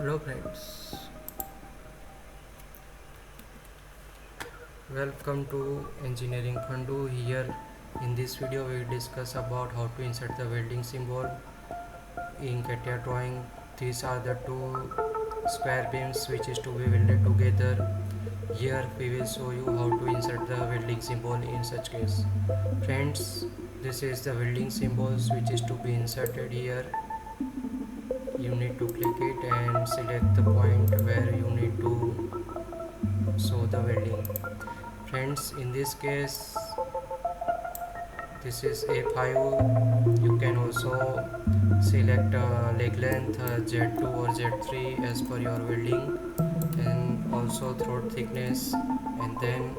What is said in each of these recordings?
Hello friends, welcome to Engineering Fundu. Here in this video we will discuss about how to insert the welding symbol in Catia drawing. These are the two square beams which is to be welded together. Here we will show you how to insert the welding symbol in such case. Friends, this is the welding symbols which is to be inserted here. You need to click it and select the point where you need to show the welding. Friends, in this case this is A5. You can also select leg length Z2 or Z3 as per your welding, and also throat thickness, and then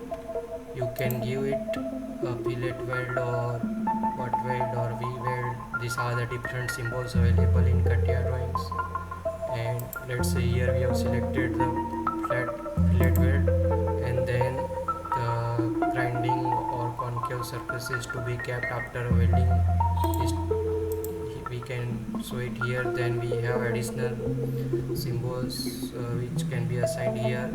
you can give it a fillet weld or butt weld or V weld. These are the different symbols available in Catia drawings. And let's say here we have selected the flat fillet weld, and then the grinding or concave surfaces to be kept after welding is, we can show it here. Then we have additional symbols which can be assigned here.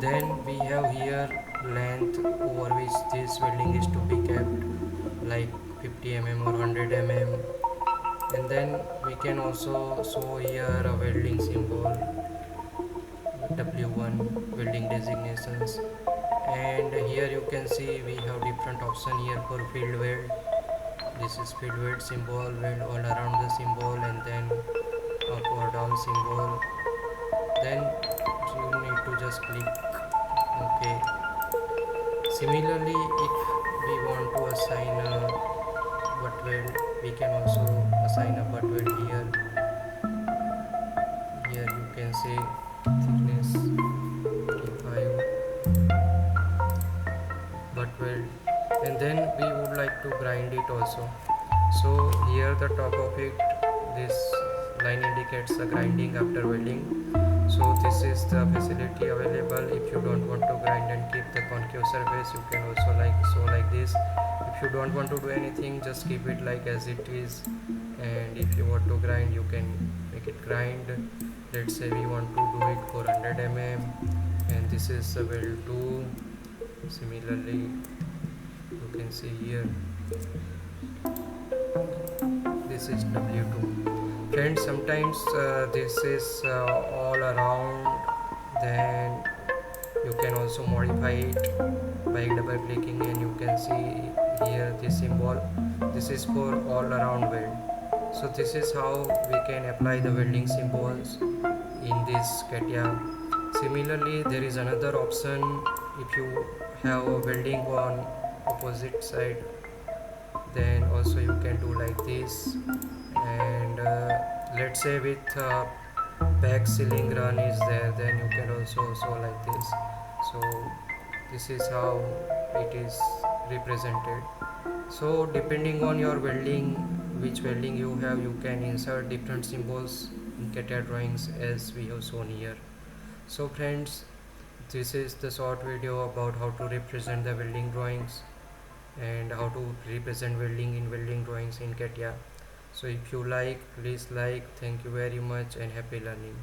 Then we have here length over which this welding is to be kept, like 50 mm or 100 mm. And then we can also show here a welding symbol, W1 welding designations. And here you can see we have different option here for field weld. This is field weld symbol, weld all around the symbol, and then up or down symbol. Then you need to just click OK. Similarly, if we want to assign a butt weld, we can also assign a butt weld here. Here you can say thickness E5 butt weld, and then we would like to grind it also. So here the top of it, this line indicates the grinding after welding. So this is the facility available. If you don't want to grind and keep the concave surface, you can also like this. If you don't want to do anything, just keep it like as it is. And if you want to grind, you can make it grind. Let's say we want to do it for 100 mm, and this is the weld 2. Similarly, you can see here this is W2. Friends, sometimes this is all around, then you can also modify it by double clicking, and you can see here this symbol. This is for all around weld. So this is how we can apply the welding symbols in this Catia. Similarly, there is another option. If you have a welding on opposite side, then also you can do like this. And let's say with back sealing run is there, then you can also show like this. So this is how it is represented. So depending on your welding, which welding you have, you can insert different symbols in Catia drawings as we have shown here. So friends, this is the short video about how to represent the welding drawings and how to represent welding in welding drawings in Catia. So if you like, please like. Thank you very much and happy learning.